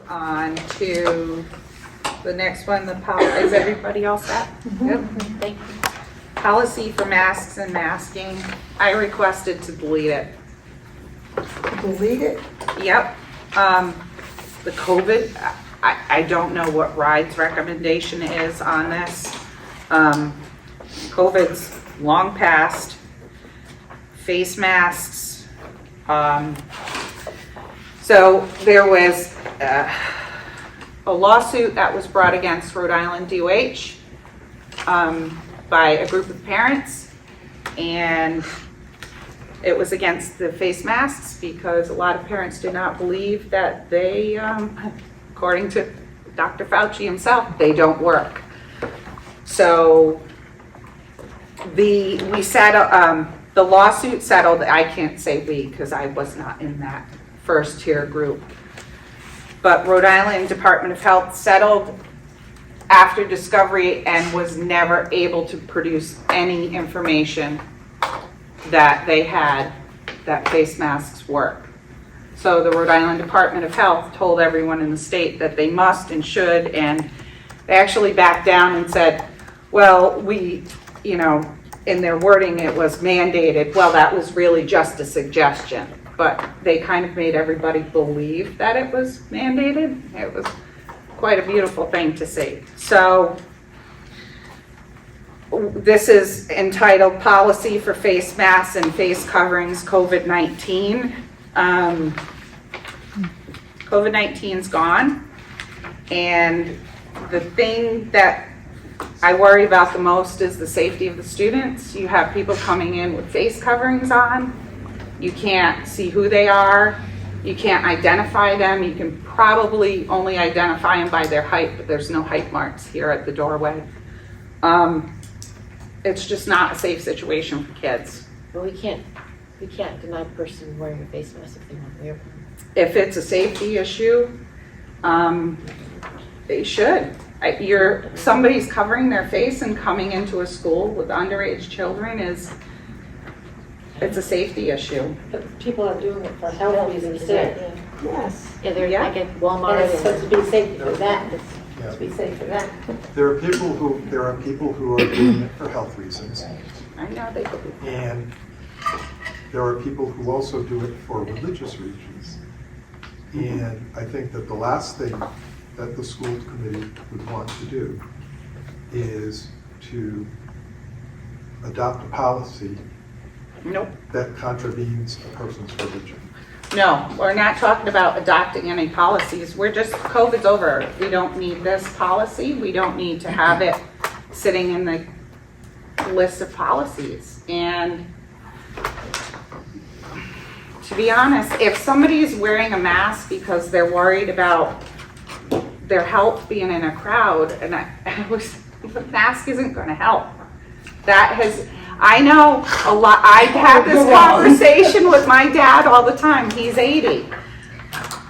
on to the next one, is everybody all set? Yep. Thank you. Policy for masks and masking. I requested to delete it. Delete it? Yep. The COVID, I don't know what RIDE's recommendation is on this. COVID's long past. Face masks. So there was a lawsuit that was brought against Rhode Island DOH by a group of parents, and it was against the face masks because a lot of parents did not believe that they, according to Dr. Fauci himself, they don't work. So the lawsuit settled. I can't say we because I was not in that first tier group. But Rhode Island Department of Health settled after discovery and was never able to produce any information that they had that face masks work. So the Rhode Island Department of Health told everyone in the state that they must and should, and they actually backed down and said, well, we, in their wording it was mandated. Well, that was really just a suggestion, but they kind of made everybody believe that it was mandated. It was quite a beautiful thing to see. So this is entitled Policy for Face Masks and Face Coverings COVID-19. COVID-19's gone, and the thing that I worry about the most is the safety of the students. You have people coming in with face coverings on. You can't see who they are. You can't identify them. You can probably only identify them by their height, but there's no height marks here at the doorway. It's just not a safe situation for kids. But we can't deny the person wearing a face mask if they want to wear one. If it's a safety issue, they should. Somebody's covering their face and coming into a school with underage children it's a safety issue. But people are doing it for health reasons too. Yeah. Yes. Yeah, they're Yeah. like at Walmart. And it's supposed to be safe for that. It's Yeah. supposed to be safe for that. There are people who are doing it for health reasons, I know they could be. and there are people who also do it for religious reasons. And I think that the last thing that the school committee would want to do is to adopt a policy Nope. that contravenes a person's religion. No, we're not talking about adopting any policies. COVID's over. We don't need this policy. We don't need to have it sitting in the list of policies. And to be honest, if somebody is wearing a mask because they're worried about their health being in a crowd, and the mask isn't going to help. I know a lot. I have this conversation with my dad all the time. He's 80.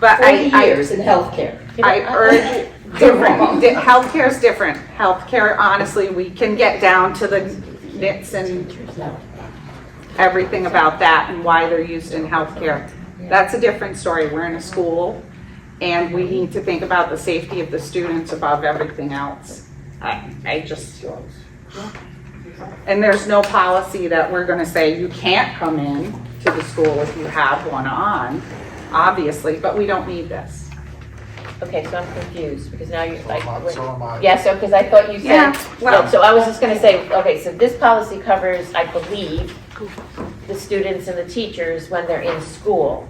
But 40 years in healthcare. I urge different. Healthcare is different. Healthcare, honestly, we can get down to the nits and everything about that and why they're used in healthcare. That's a different story. We're in a school, and we need to think about the safety of the students above everything else. And there's no policy that we're going to say you can't come in to the school if you have one on, obviously, but we don't need this. Okay, so I'm confused because now you're like. So am I. Yeah, so because I thought you said. Yeah, well- So I was just going to say, okay, so this policy covers, I believe, the students and the teachers when they're in school.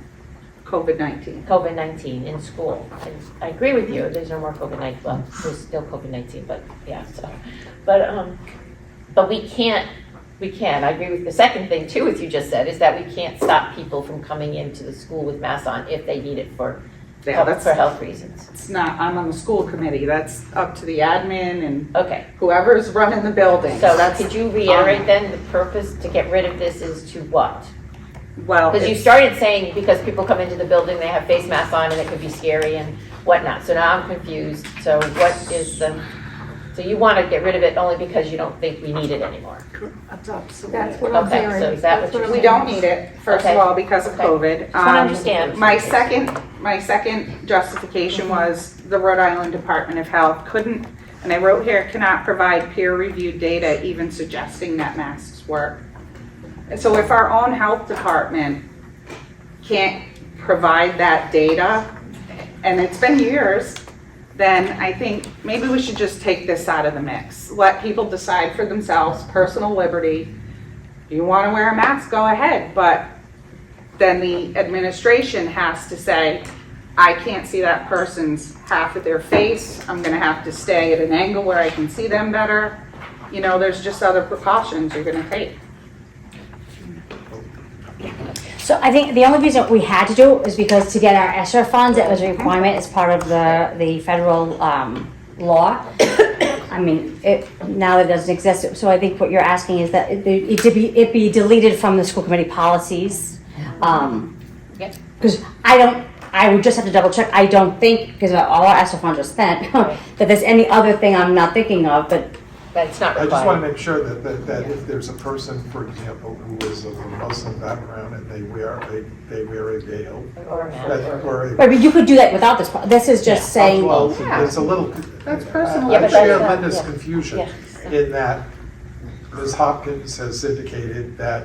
COVID-19. COVID-19 in school. And I agree with you, there's no more COVID-19, well, there's still COVID-19, but yeah, so. But we can't, I agree with the second thing too, as you just said, is that we can't stop people from coming into the school with masks on if they need it for health reasons. It's not, I'm on the school committee. That's up to the admin and Okay, whoever's running the building. so could you reiterate then the purpose to get rid of this is to what? Well, Because you started saying because people come into the building, they have face masks on and it could be scary and whatnot. So now I'm confused. So what is so you want to get rid of it only because you don't think we need it anymore? That's what I'm Okay, hearing. so is that what That's you're we don't need it, first Okay. of all, because of Okay. COVID. Just want to understand. My second my second justification was the Rhode Island Department of Health couldn't, and I wrote here, cannot provide peer-reviewed data even suggesting that masks work. And so if our own health department can't provide that data, and it's been years, then I think maybe we should just take this out of the mix. Let people decide for themselves, personal liberty. If you want to wear a mask, go ahead, but then the administration has to say, I can't see that person's half of their face. I'm gonna have to stay at an angle where I can see them better. You know, there's just other precautions you're gonna take. So I think the only reason we had to do it was because to get our ESSER funds, it was a requirement as part of the federal law. I mean, now that it doesn't exist, so I think what you're asking is that it be deleted from the school committee policies. Yep. Because I would just have to double check. I don't think, because all our ESSER funds are spent, that there's any other thing I'm not thinking of, but But it's not I just want required. to make sure that if there's a person, for example, who is of a Muslim background and they wear a veil, Or a mask, that, or- or a. right, but you could do that without this. This is just saying, Well, Yeah. there's a little. That's personal. Yeah, I but share that's not- Linda's yeah. confusion Yeah. in that Ms. Hopkins has indicated that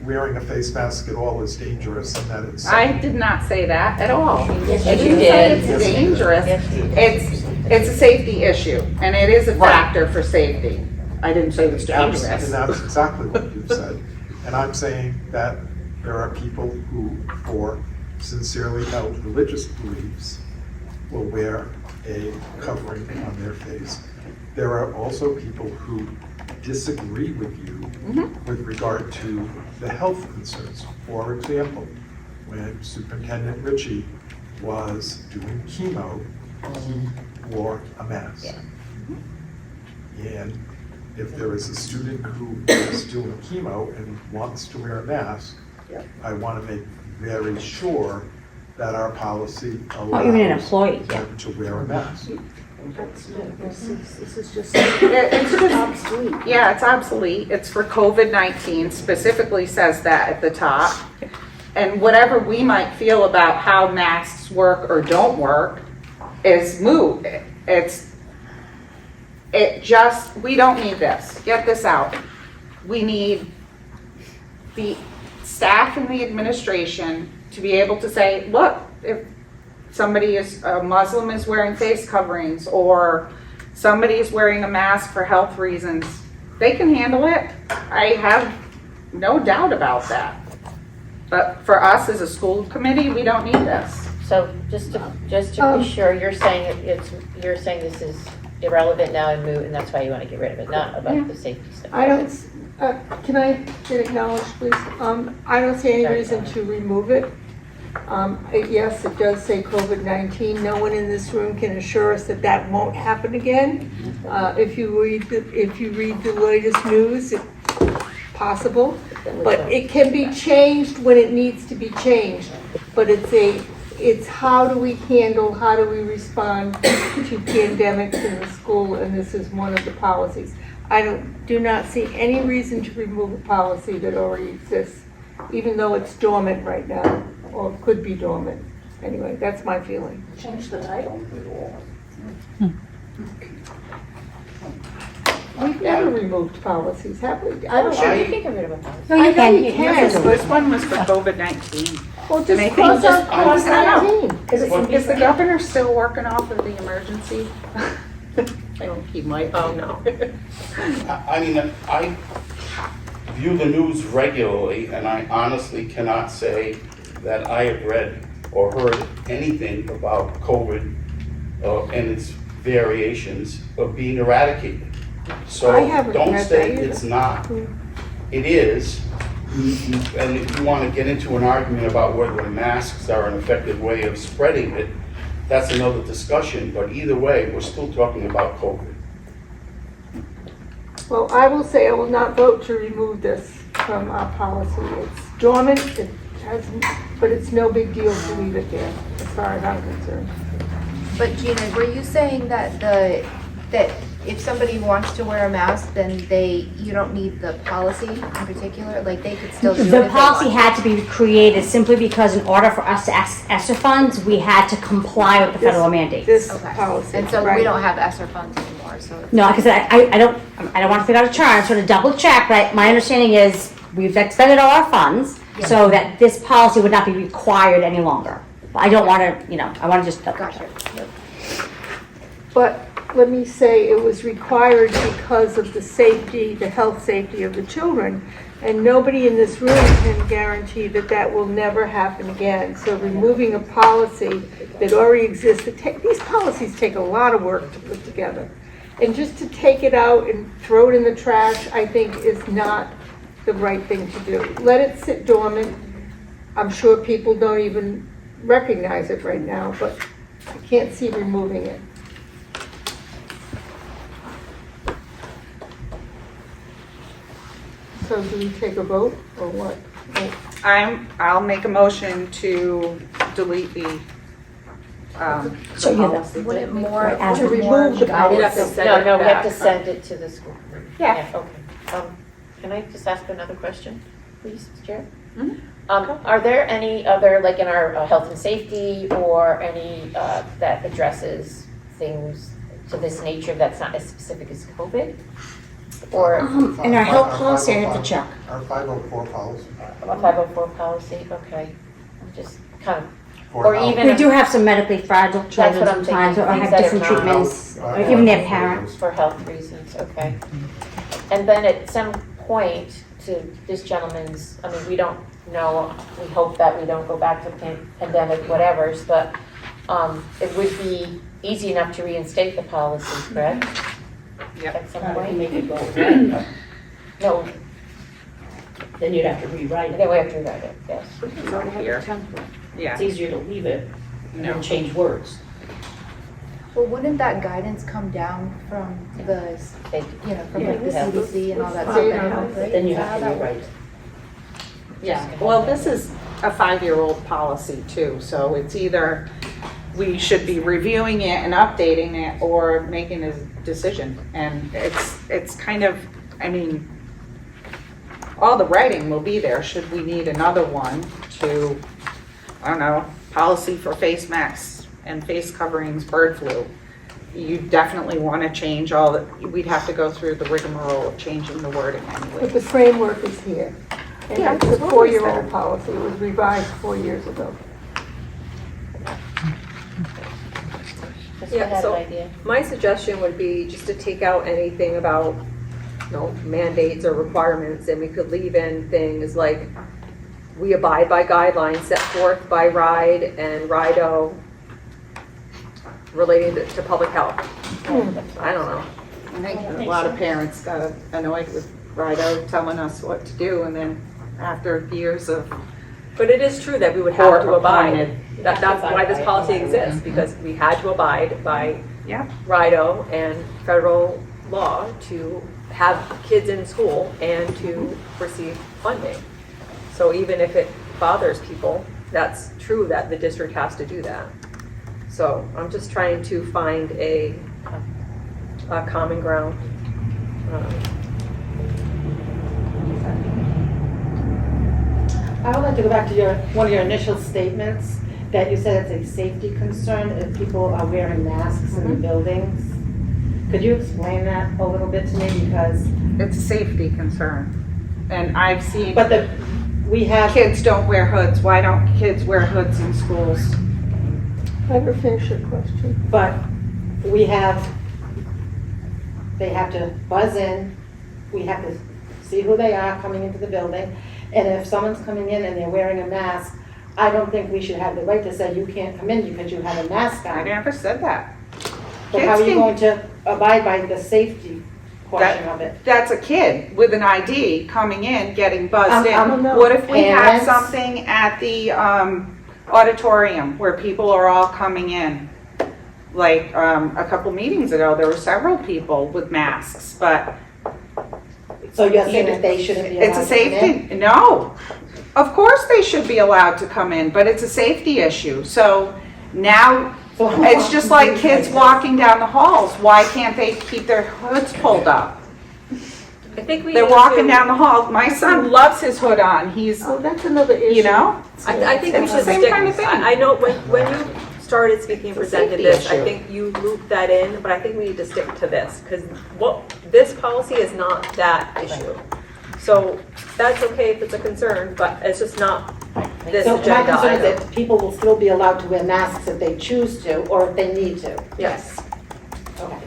wearing a face mask at all is dangerous and that it's. I did not say that at all. Yes, I you didn't did. say it's Yes, you did. dangerous. Yes, you did. It's a safety issue, and it is a factor for safety. I didn't say it was And dangerous. that's exactly what you've said. And I'm saying that there are people who, for sincerely held religious beliefs, will wear a covering on their face. There are also people who disagree with you with regard to the health concerns. For example, when Superintendent Ritchie was doing chemo, he wore a mask. And if there is a student who is doing chemo and wants to wear a mask, I want to make very sure that our policy or even an allows employee. them to wear a mask. This is just It's just, obsolete. yeah, it's obsolete. It's for COVID-19, specifically says that at the top. And whatever we might feel about how masks work or don't work is moot. We don't need this. Get this out. We need the staff and the administration to be able to say, look, if somebody a Muslim is wearing face coverings or somebody is wearing a mask for health reasons, they can handle it. I have no doubt about that. But for us as a school committee, we don't need this. So just to be sure, you're saying you're saying this is irrelevant now and moot, and that's why you want to get rid of it, not about the safety stuff. I don't, can I get acknowledged, please? I don't see any reason to remove it. Yes, it does say COVID-19. No one in this room can assure us that that won't happen again. If you read the latest news, it's possible. But it can be changed when it needs to be changed. But it's how do we handle, how do we respond to pandemics in the school, and this is one of the policies. I do not see any reason to remove a policy that already exists, even though it's dormant right now, or could be dormant. Anyway, that's my feeling. Change the title. We've never removed policies, have we? I don't Sure, you know. can get rid of a policy. No, I you know can. you can. This one was for COVID-19. Well, And I just think cross out just- COVID-19. Is the governor still working off of the emergency? I think he might. Oh, no. I mean, I view the news regularly, and I honestly cannot say that I have read or heard anything about COVID and its variations of being eradicated. So I haven't don't read say that either. it's not. It is. And if you want to get into an argument about whether the masks are an effective way of spreading it, that's another discussion, but either way, we're still talking about COVID. Well, I will say I will not vote to remove this from our policy. It's dormant, it hasn't, but it's no big deal to leave it there, as far as I'm concerned. But Gina, were you saying that if somebody wants to wear a mask, then you don't need the policy in particular, like they could still do it if The they policy want. had to be created simply because in order for us to ask ESSER funds, we had to comply with the federal mandate. This Okay. policy. And so we right. don't have ESSER funds anymore, so. it's- No, because I don't want to figure out a chart, sort of double check, but my understanding is we've expended all our funds so that this policy would not be required any longer. I don't want to, I want to just double Gotcha. check. Yep. But let me say, it was required because of the safety, the health safety of the children. And nobody in this room can guarantee that that will never happen again. So removing a policy that already exists, these policies take a lot of work to put together. And just to take it out and throw it in the trash, I think is not the right thing to do. Let it sit dormant. I'm sure people don't even recognize it right now, but I can't see removing it. So do we take a vote or what? I'll make a motion to delete the So you're the- policy. Would it more, Right, as would it remove more the guided policy. us? No, we have to send it to the school. Yeah. Okay. Can I just ask another question, please, Chair? Mhm. Are there any other, like in our health and safety or any that addresses things to this nature that's not as specific as COVID? Or In our health policy, I have to check. Our 504 policy. a 504 policy? Okay. I'm just kind of, for Or health. even- We do have some medically fragile children what I'm sometimes, thinking, or things have that are different not treatments, health, or even their health parents. for health reasons, okay. And then at some point, to this gentleman's, I mean, we don't know, we hope that we don't go back to pandemic whatevers, but it would be easy enough to reinstate the policy, correct? Yep. At some If you point? make it go away, No, then you'd have to rewrite then it. we have to rewrite it, yes. Here. Yeah. It's easier to leave it and No. then change words. Well, wouldn't that guidance come down from the, from like the Yeah. CDC and all that stuff? Yeah. that help, right? Then you Is that have how to that rewrite works? it. Yeah, well, this is a 5-year-old policy too, so it's either we should be reviewing it and updating it or making a decision. And it's kind of, I mean, all the writing will be there, should we need another one to, I don't know, policy for face masks and face coverings, bird flu. You definitely want to change all the, we'd have to go through the rigmarole of changing the wording But anyway. the framework is here. And Yeah, it's a it's always there. 4-year-old policy. It was revised 4 years ago. Just I Yeah, had so- an idea. My suggestion would be just to take out anything about, mandates or requirements, and we could leave in things like, we abide by guidelines set forth by RIDE and RIDO relating to public health. I don't know. I think a lot of parents got annoyed with Rido telling us what to do, and then after years of But it is true that we would have to abide. Court-appointed. That's why this policy exists, because we had to abide by Yeah. RIDO and federal law to have kids in school and to receive funding. So even if it bothers people, that's true that the district has to do that. So I'm just trying to find a common ground. I would like to go back to one of your initial statements, that you said it's a safety concern if people are wearing masks in the buildings. Could you explain that a little bit to me, because, It's a safety concern. And I've seen but we have, kids don't wear hoods. Why don't kids wear hoods in schools? Let her finish her question. but we have, they have to buzz in, we have to see who they are coming into the building, and if someone's coming in and they're wearing a mask, I don't think we should have the right to say you can't come in because you have a mask I on. never said that. But how are Kids you can- going to abide by the safety portion of it? That's a kid with an ID coming in, getting buzzed I'm- in. I'm- What if we have Parents. something at the auditorium where people are all coming in? Like a couple meetings ago, there were several people with masks, but So you're saying that they shouldn't be allowed it's a to come in? safety, no. Of course they should be allowed to come in, but it's a safety issue. So now So It's just like kids walking down the halls. Why can't they keep their hoods pulled up? I think we They're need walking to- down the hall. My son loves his hood on. He's, Oh, that's another issue. you know? I think we It's the should same stick, kind of thing. I know when you started speaking and It's a presented safety this, I issue. think you looped that in, but I think we need to stick to this, because this policy is not that issue. So that's okay if it's a concern, but it's just not this So my agenda concern is item. that people will still be allowed to wear masks if they choose to, or if they need to. Yes. Okay.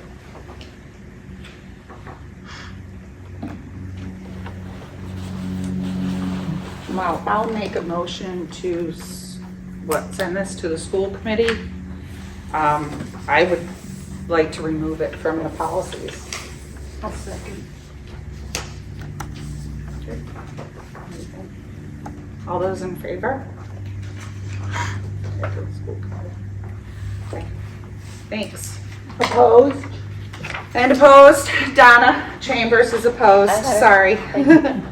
Well, I'll make a motion to, send this to the school committee. I would like to remove it from the policies. I'll second. All those in favor? Okay. Thanks. Opposed? And opposed? Donna Chambers is opposed, I got it. sorry.